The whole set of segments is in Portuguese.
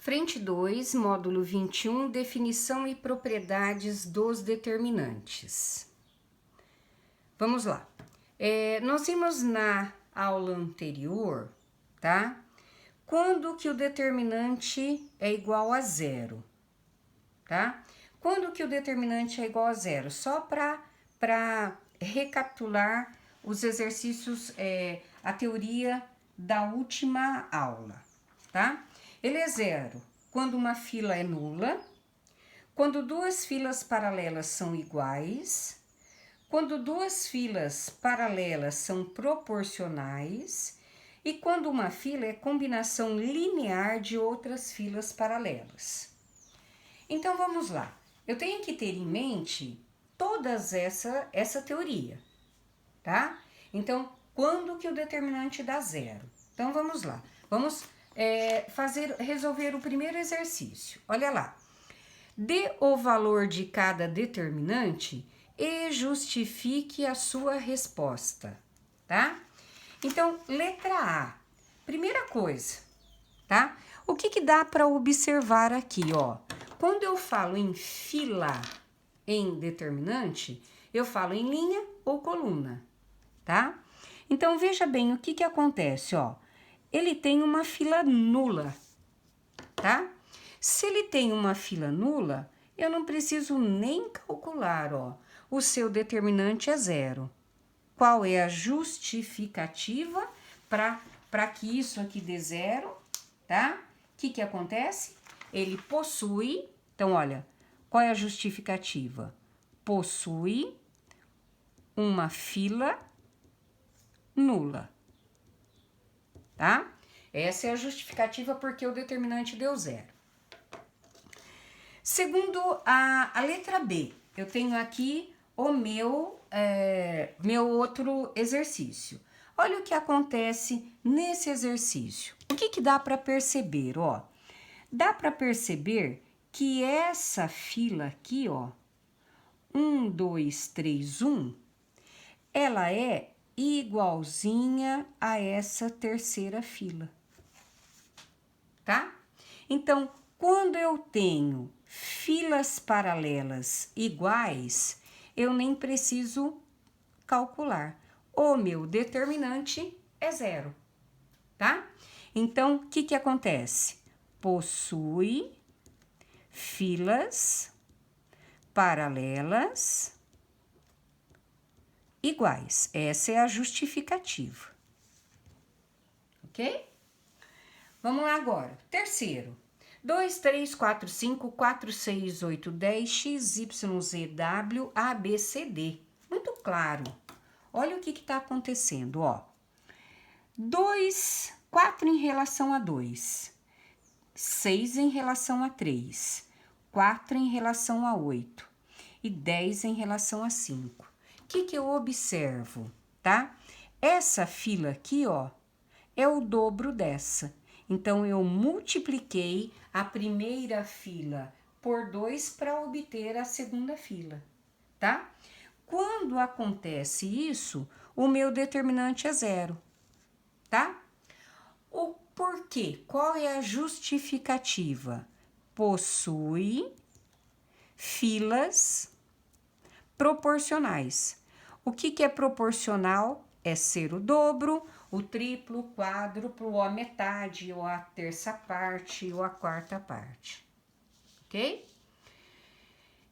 Frente 2, módulo 21, definição e propriedades dos determinantes. Vamos lá. Nós vimos na aula anterior, tá? Quando que o determinante é igual a zero, tá? Quando que o determinante é igual a zero? Só para recapitular os exercícios, a teoria da última aula, tá? Ele é zero quando uma fila é nula, quando duas filas paralelas são iguais, quando duas filas paralelas são proporcionais e quando uma fila é combinação linear de outras filas paralelas. Então vamos lá. Eu tenho que ter em mente todas essa teoria, tá? Então, quando que o determinante dá zero? Então vamos lá. Vamos resolver o primeiro exercício. Olha lá. Dê o valor de cada determinante e justifique a sua resposta, tá? Então, letra A. Primeira coisa, tá? O que dá para observar aqui, ó? Quando eu falo em fila em determinante, eu falo em linha ou coluna, tá? Então, veja bem o que acontece, ó. Ele tem uma fila nula, tá? Se ele tem uma fila nula, eu não preciso nem calcular, ó. O seu determinante é zero. Qual é a justificativa para que isso aqui dê zero, tá? O que acontece? Ele possui, então olha, qual é a justificativa? Possui uma fila nula, tá? Essa é a justificativa porque o determinante deu zero. Segundo a letra B, eu tenho aqui o meu outro exercício. Olha o que acontece nesse exercício. O que dá para perceber, ó? Dá para perceber que essa fila aqui, ó, 1, 2, 3, 1, ela é igualzinha a essa terceira fila, tá? Então, quando eu tenho filas paralelas iguais, eu nem preciso calcular. O meu determinante é zero, tá? Então, o que acontece? Possui filas paralelas iguais. Essa é a justificativa. Ok? Vamos lá agora. Terceiro. 2, 3, 4, 5, 4, 6, 8, 10, x, y, z, w, a, b, c, d. Muito claro. Olha o que está acontecendo, ó. 4 em relação a 2, 6 em relação a 3, 4 em relação a 8 e 10 em relação a 5. O que eu observo, tá? Essa fila aqui, ó, é o dobro dessa. Então, eu multipliquei a primeira fila por 2 para obter a segunda fila, tá? Quando acontece isso, o meu determinante é zero, tá? O porquê? Qual é a justificativa? Possui filas proporcionais. O que é proporcional? É ser o dobro, o triplo, o quádruplo, ou a metade, ou a terça parte, ou a quarta parte. Ok?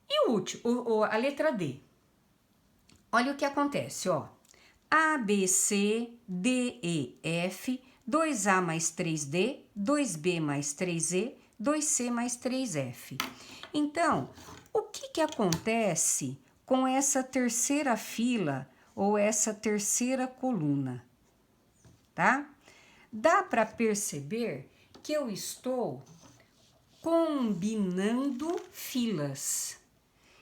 E o último, a letra D. Olha o que acontece, ó. A, B, C, D, E, F, 2A mais 3D, 2B mais 3E, 2C mais 3F. Então, o que acontece com essa terceira fila ou essa terceira coluna, tá? Dá para perceber que eu estou combinando filas.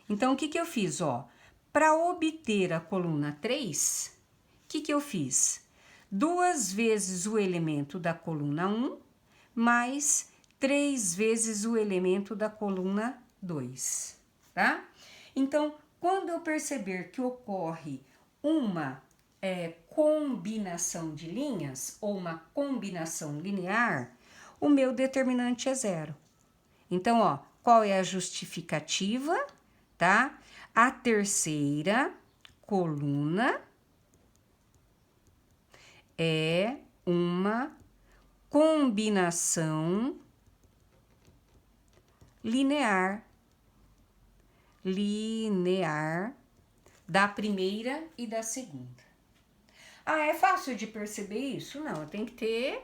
Então, o que eu fiz, ó? Para obter a coluna 3, o que eu fiz? 2 vezes o elemento da coluna 1, mais 3 vezes o elemento da coluna 2, tá? Então, quando eu perceber que ocorre uma combinação de linhas ou uma combinação linear, o meu determinante é 0. Então, ó, qual é a justificativa, tá? A terceira coluna é uma combinação linear da primeira e da segunda. Ah, é fácil de perceber isso? Não, tem que ter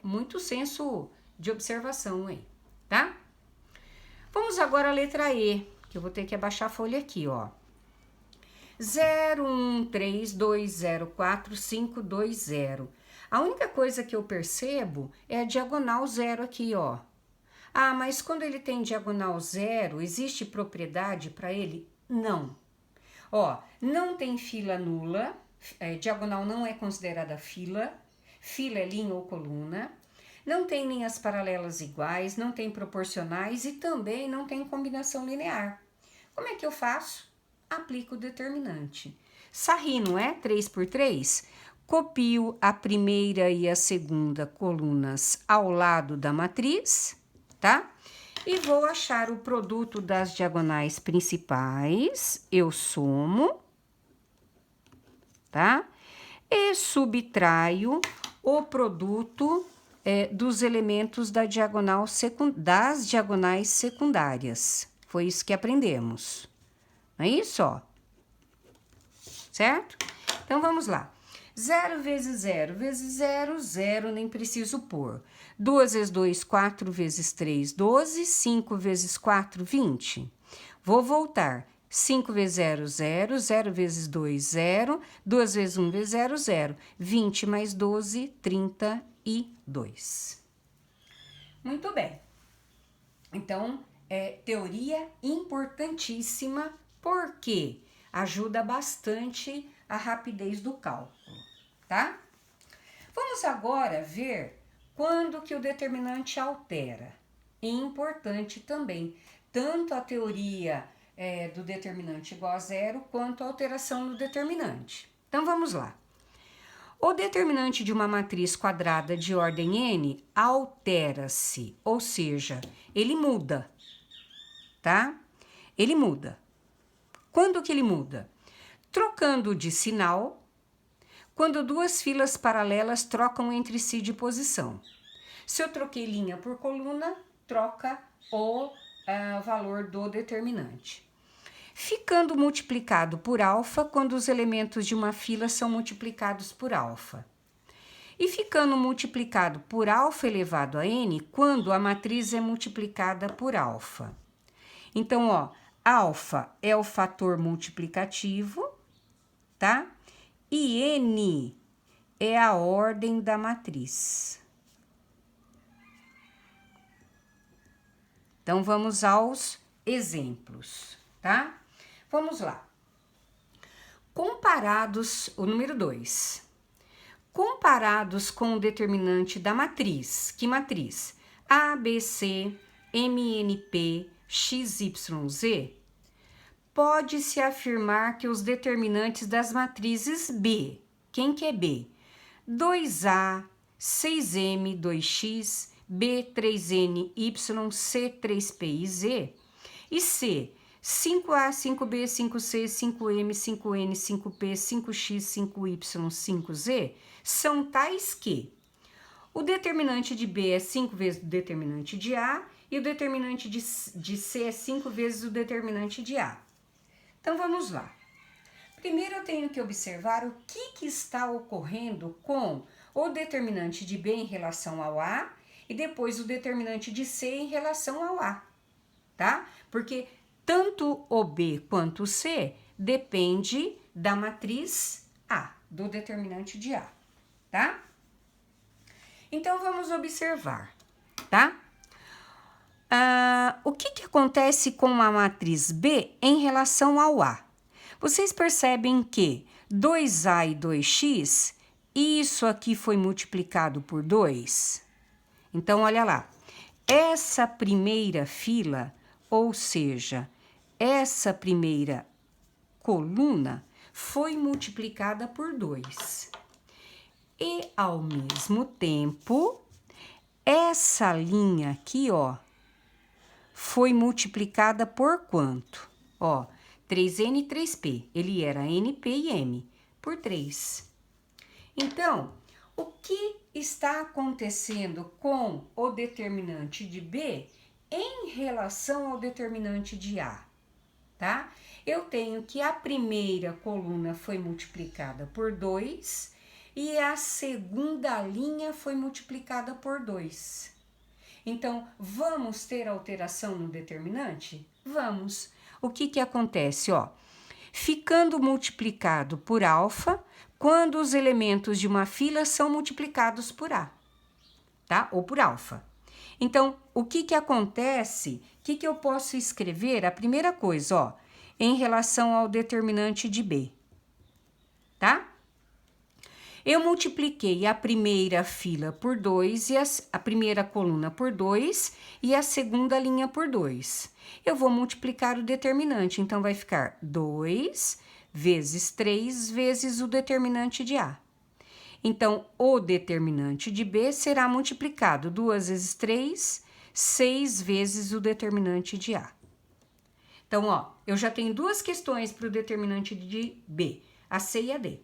muito senso de observação aí, tá? Vamos agora à letra E, que eu vou ter que abaixar a folha aqui, ó. 0, 1, 3, 2, 0, 4, 5, 2, 0. A única coisa que eu percebo é a diagonal 0 aqui, ó. Ah, mas quando ele tem diagonal 0, existe propriedade para ele? Não. Ó, não tem fila nula, diagonal não é considerada fila, fila é linha ou coluna, não tem linhas paralelas iguais, não tem proporcionais e também não tem combinação linear. Como é que eu faço? Aplico o determinante. Sarri, não é? 3 por 3. Copio a primeira e a segunda colunas ao lado da matriz, tá? E vou achar o produto das diagonais principais. Eu somo, tá? E subtraio o produto dos elementos das diagonais secundárias. Foi isso que aprendemos. Não é isso, ó? Certo? Então, vamos lá. 0 vezes 0 vezes 0, 0, nem preciso pôr. 2 vezes 2, 4 vezes 3, 12. 5 vezes 4, 20. Vou voltar. 5 vezes 0, 0. 0 vezes 2, 0. 2 vezes 1 vezes 0, 0. 20 mais 12, 32. Muito bem. Então, teoria importantíssima, porque ajuda bastante a rapidez do cálculo, tá? Vamos agora ver quando que o determinante altera. É importante também, tanto a teoria do determinante igual a 0, quanto a alteração do determinante. Então, vamos lá. O determinante de uma matriz quadrada de ordem n altera-se, ou seja, ele muda, tá? Ele muda. Quando que ele muda? Trocando de sinal, quando duas filas paralelas trocam entre si de posição. Se eu troquei linha por coluna, troca o valor do determinante. Ficando multiplicado por alfa quando os elementos de uma fila são multiplicados por alfa. E ficando multiplicado por alfa elevado a n quando a matriz é multiplicada por alfa. Então, ó, alfa é o fator multiplicativo, tá? E n é a ordem da matriz. Então, vamos aos exemplos, tá? Vamos lá. Comparados, o número 2. Comparados com o determinante da matriz. Que matriz? A, B, C, M, N, P, X, Y, Z. Pode-se afirmar que os determinantes das matrizes B. Quem que é B? 2A, 6M, 2X, B, 3N, Y, C, 3P e Z. E C, 5A, 5B, 5C, 5M, 5N, 5P, 5X, 5Y, 5Z, são tais que o determinante de B é 5 vezes o determinante de A e o determinante de C é 5 vezes o determinante de A. Então, vamos lá. Primeiro, eu tenho que observar o que está ocorrendo com o determinante de B em relação ao A e depois o determinante de C em relação ao A, tá? Porque tanto o B quanto o C depende da matriz A, do determinante de A, tá? Então, vamos observar, tá? O que acontece com a matriz B em relação ao A? Vocês percebem que 2A e 2X, isso aqui foi multiplicado por 2? Então, olha lá. Essa primeira fila, ou seja, essa primeira coluna, foi multiplicada por 2. E, ao mesmo tempo, essa linha aqui, ó, foi multiplicada por quanto? Ó, 3N e 3P. Ele era NP e M por 3. Então, o que está acontecendo com o determinante de B em relação ao determinante de A, tá? Eu tenho que a primeira coluna foi multiplicada por 2 e a segunda linha foi multiplicada por 2. Então, vamos ter alteração no determinante? Vamos. O que acontece, ó? Ficando multiplicado por alfa, quando os elementos de uma fila são multiplicados por A, tá? Ou por alfa. Então, o que acontece? O que eu posso escrever? A primeira coisa, ó, em relação ao determinante de B, tá? Eu multipliquei a primeira fila por 2 e a primeira coluna por 2 e a segunda linha por 2. Eu vou multiplicar o determinante, então vai ficar 2 vezes 3 vezes o determinante de A. Então, o determinante de B será multiplicado 2 vezes 3, 6 vezes o determinante de A. Então, ó, eu já tenho duas questões para o determinante de B, a C e a D.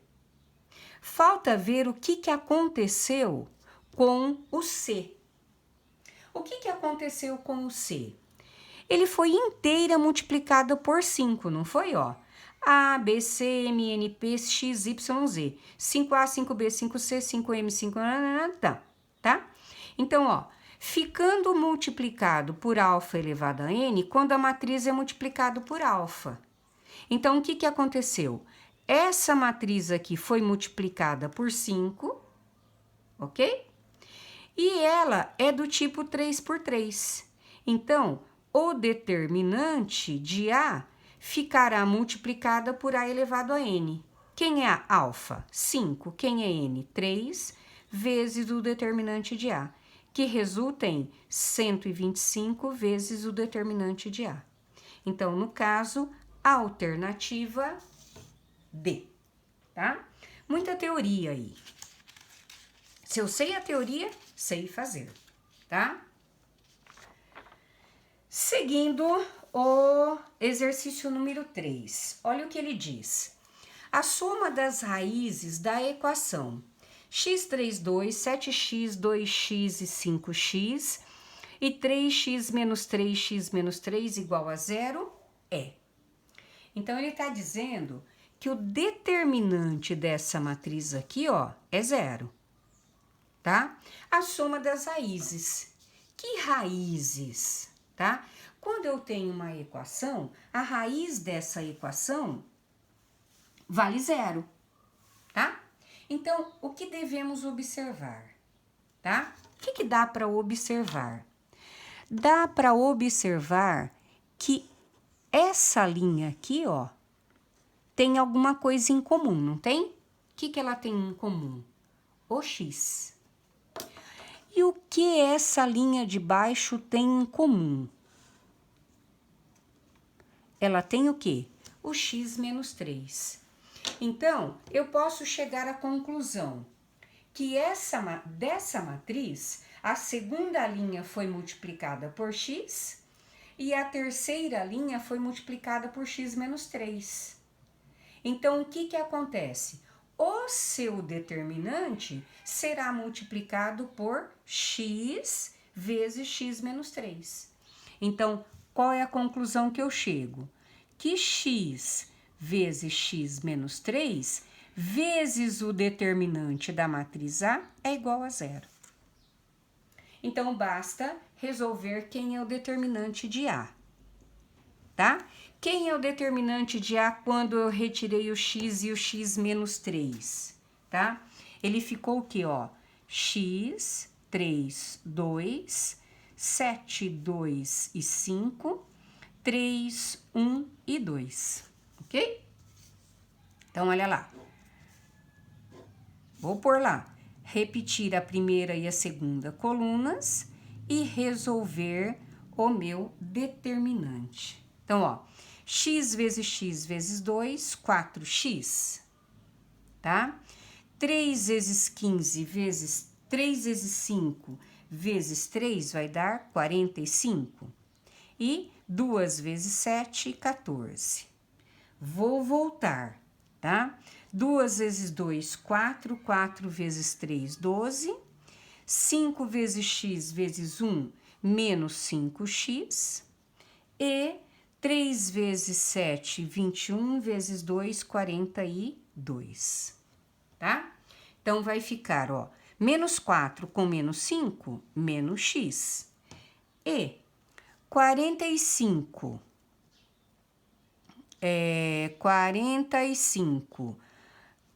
Falta ver o que aconteceu com o C. O que aconteceu com o C? Ele foi inteira multiplicada por 5, não foi, ó? A, B, C, M, N, P, X, Y, Z. 5A, 5B, 5C, 5M, 5... tá? Então, ó, ficando multiplicado por alfa elevado a N, quando a matriz é multiplicado por alfa. Então, o que aconteceu? Essa matriz aqui foi multiplicada por 5, ok? E ela é do tipo 3 por 3. Então, o determinante de A ficará multiplicada por A elevado a N. Quem é a alfa? 5. Quem é N? 3 vezes o determinante de A, que resulta em 125 vezes o determinante de A. Então, no caso, a alternativa D, tá? Muita teoria aí. Se eu sei a teoria, sei fazer, tá? Seguindo o exercício número 3, olha o que ele diz. A soma das raízes da equação x3, 2, 7x, 2x e 5x e 3x menos 3x menos 3 igual a 0 é. Então, ele está dizendo que o determinante dessa matriz aqui, ó, é 0, tá? A soma das raízes. Que raízes, tá? Quando eu tenho uma equação, a raiz dessa equação vale 0, tá? Então, o que devemos observar, tá? O que dá para observar? Dá para observar que essa linha aqui, ó, tem alguma coisa em comum, não tem? O que ela tem em comum? O x. E o que essa linha de baixo tem em comum? Ela tem o quê? O x menos 3. Então, eu posso chegar à conclusão que dessa matriz, a segunda linha foi multiplicada por x e a terceira linha foi multiplicada por x menos 3. Então, o que acontece? O seu determinante será multiplicado por x vezes x menos 3. Então, qual é a conclusão que eu chego? Que x vezes x menos 3 vezes o determinante da matriz A é igual a 0. Então, basta resolver quem é o determinante de A, tá? Quem é o determinante de A quando eu retirei o x e o x menos 3, tá? Ele ficou o quê, ó? X, 3, 2, 7, 2 e 5, 3, 1 e 2, ok? Então, olha lá. Vou pôr lá. Repetir a primeira e a segunda colunas e resolver o meu determinante. Então, ó, x vezes 2, 4x, tá? 3 vezes 15 vezes 3 vezes 5, vezes 3 vai dar 45. E 2 vezes 7, 14. Vou voltar, tá? 2 vezes 2, 4. 4 vezes 3, 12. 5 vezes x vezes 1, menos 5x. E 3 vezes 7, 21, vezes 2, 42. Tá? Então, vai ficar, ó, menos 4 com menos 5, menos x. E 45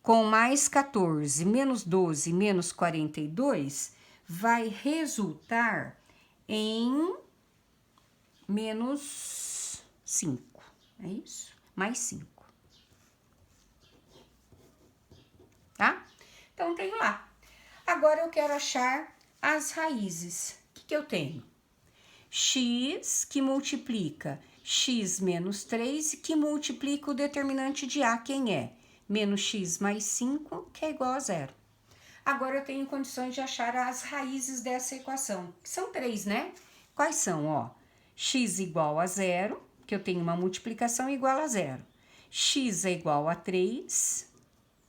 com mais 14, menos 12, menos 42, vai resultar em menos 5, é isso? Mais 5. Tá? Então, tenho lá. Agora, eu quero achar as raízes. O que eu tenho? X que multiplica x menos 3, que multiplica o determinante de A, quem é? Menos x mais 5, que é igual a 0. Agora, eu tenho condições de achar as raízes dessa equação, que são 3, né? Quais são, ó? X igual a 0, que eu tenho uma multiplicação igual a 0. X é igual a 3,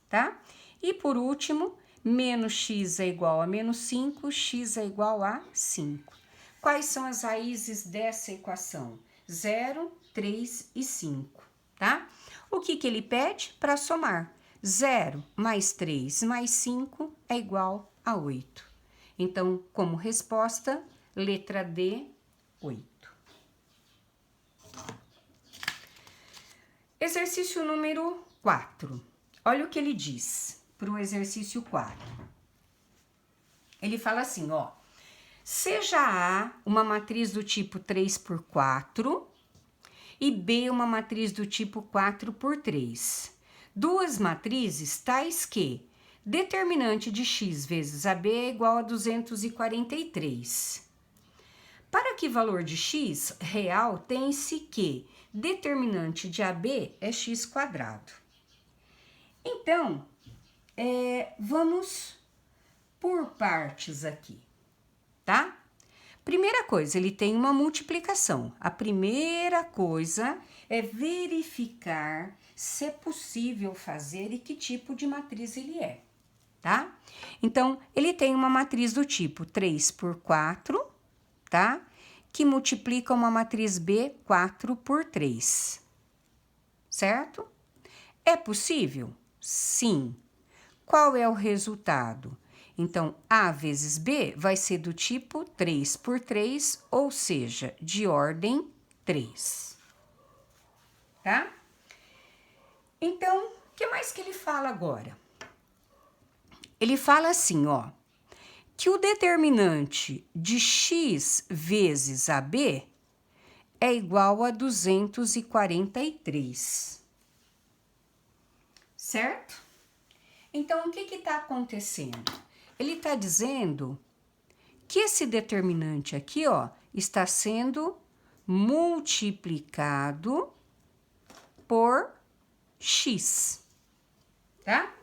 tá? E, por último, menos x é igual a menos 5, x é igual a 5. Quais são as raízes dessa equação? 0, 3 e 5, tá? O que ele pede? Para somar. 0 mais 3 mais 5 é igual a 8. Então, como resposta, letra D, 8. Exercício número 4. Olha o que ele diz para o exercício 4. Ele fala assim, ó. Seja A uma matriz do tipo 3x4 e B uma matriz do tipo 4x3. Duas matrizes tais que determinante de x vezes AB é igual a 243. Para que valor de x real tem-se que determinante de AB é x². Então, vamos por partes aqui. Tá? Primeira coisa, ele tem uma multiplicação. A primeira coisa é verificar se é possível fazer e que tipo de matriz ele é, tá? Então, ele tem uma matriz do tipo 3x4, tá? Que multiplica uma matriz B 4x3, certo? É possível? Sim. Qual é o resultado? Então, A vezes B vai ser do tipo 3x3, ou seja, de ordem 3. Tá? Então, o que mais que ele fala agora? Ele fala assim, ó, que o determinante de x vezes AB é igual a 243. Certo? Então, o que está acontecendo? Ele está dizendo que esse determinante aqui, ó, está sendo multiplicado por x, tá?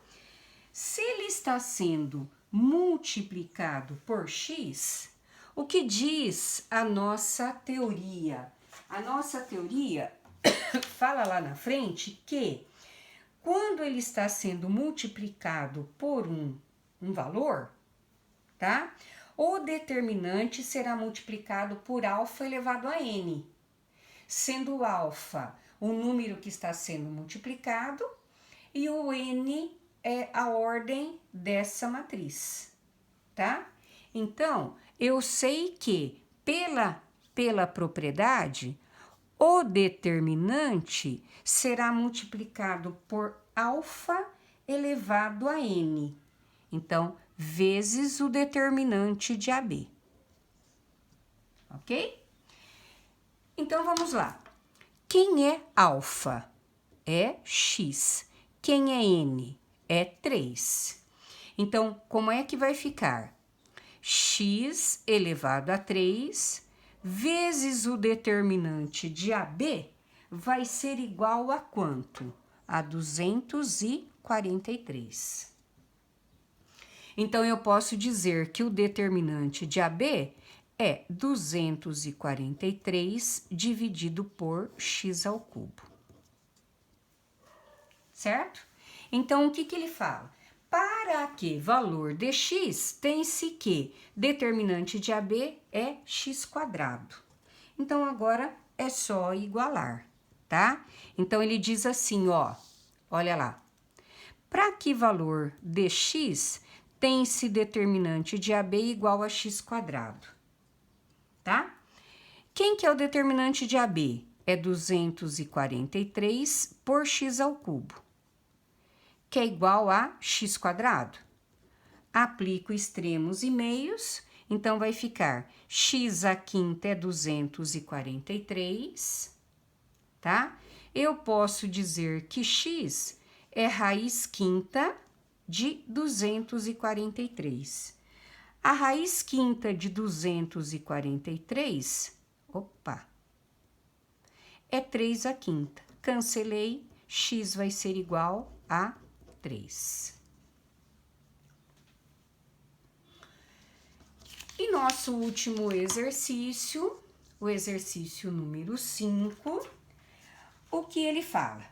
Se ele está sendo multiplicado por x, o que diz a nossa teoria? A nossa teoria fala lá na frente que quando ele está sendo multiplicado por um valor, tá? O determinante será multiplicado por alfa elevado a n, sendo alfa o número que está sendo multiplicado e o n é a ordem dessa matriz, tá? Então, eu sei que pela propriedade, o determinante será multiplicado por alfa elevado a n. Então, vezes o determinante de AB. Ok? Então, vamos lá. Quem é alfa? É x. Quem é n? É 3. Então, como é que vai ficar? X elevado a 3 vezes o determinante de AB vai ser igual a quanto? A 243. Então, eu posso dizer que o determinante de AB é 243 dividido por x ao cubo. Certo? Então, o que ele fala? Para que valor de x, tem-se que determinante de AB é x². Então, agora é só igualar, tá? Então, ele diz assim, ó, olha lá. Para que valor de x, tem-se determinante de AB igual a x², tá? Quem que é o determinante de AB? É 243 por x ao cubo, que é igual a x². Aplico extremos e meios, então vai ficar x² é 243, tá? Eu posso dizer que x é raiz quinta de 243. A raiz quinta de 243, é 3/5. Cancelei, x vai ser igual a 3. E nosso último exercício, o exercício número 5, o que ele fala?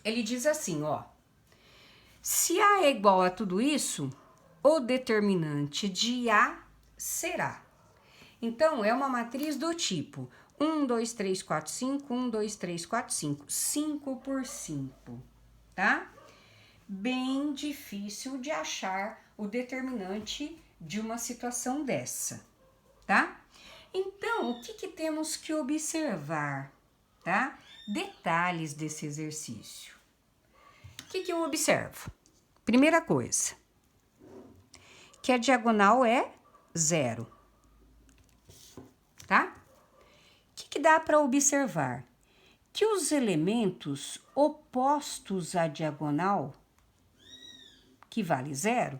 Ele diz assim, ó, se A é igual a tudo isso, o determinante de A será. Então, é uma matriz do tipo 1, 2, 3, 4, 5, 1, 2, 3, 4, 5, 5 por 5, tá? Bem difícil de achar o determinante de uma situação dessa, tá? Então, o que temos que observar, tá? Detalhes desse exercício. O que eu observo? Primeira coisa, que a diagonal é 0, tá? O que dá para observar? Que os elementos opostos à diagonal, que vale 0,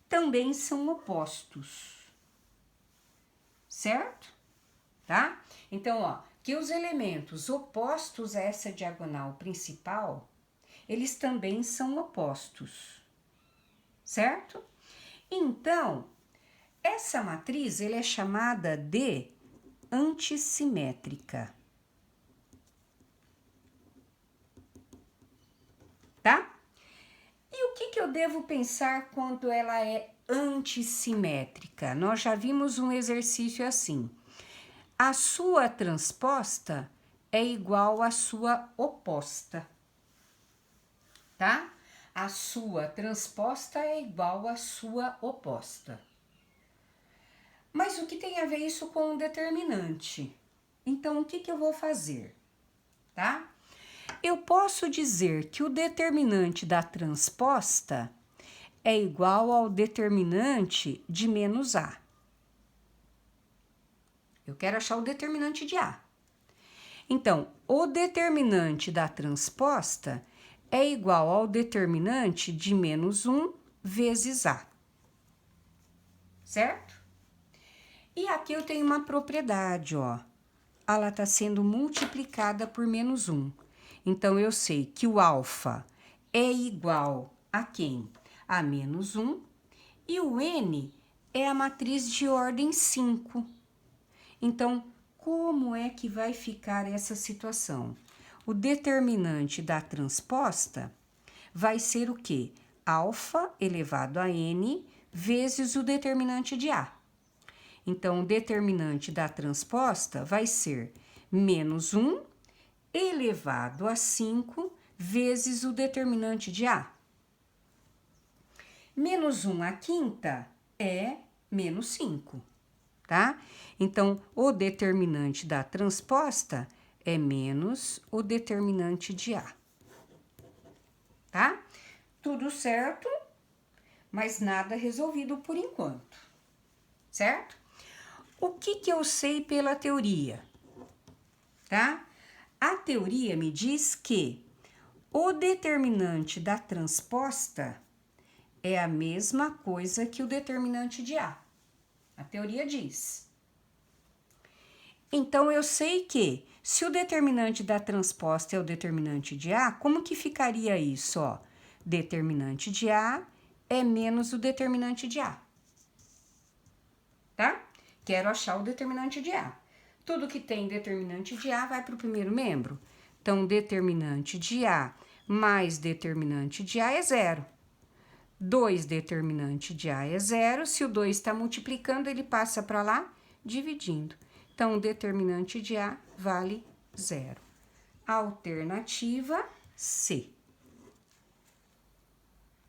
também são opostos, certo? Tá? Então, ó, que os elementos opostos a essa diagonal principal, eles também são opostos, certo? Então, essa matriz, ele é chamada de antissimétrica, tá? E o que eu devo pensar quando ela é antissimétrica? Nós já vimos um exercício assim. A sua transposta é igual à sua oposta, tá? A sua transposta é igual à sua oposta. Mas o que tem a ver isso com o determinante? Então, o que eu vou fazer, tá? Eu posso dizer que o determinante da transposta é igual ao determinante de menos A. Eu quero achar o determinante de A. Então, o determinante da transposta é igual ao determinante de menos 1 vezes A. Certo? E aqui eu tenho uma propriedade, ó. Ela está sendo multiplicada por menos 1. Então, eu sei que o alfa é igual a quem? A menos 1. E o n é a matriz de ordem 5. Então, como é que vai ficar essa situação? O determinante da transposta vai ser o quê? Alfa elevado a n vezes o determinante de A. Então, o determinante da transposta vai ser menos 1 elevado a 5 vezes o determinante de A. Menos 1/5 é menos 5, tá? Então, o determinante da transposta é menos o determinante de A, tá? Tudo certo, mas nada resolvido por enquanto, certo? O que eu sei pela teoria, tá? A teoria me diz que o determinante da transposta é a mesma coisa que o determinante de A. A teoria diz. Então, eu sei que se o determinante da transposta é o determinante de A, como que ficaria isso, ó? Determinante de A é menos o determinante de A. Tá? Quero achar o determinante de A. Tudo que tem determinante de A vai para o primeiro membro. Então, determinante de A mais determinante de A é 0. 2 determinante de A é 0. Se o 2 está multiplicando, ele passa para lá, dividindo. Então, o determinante de A vale 0. Alternativa C.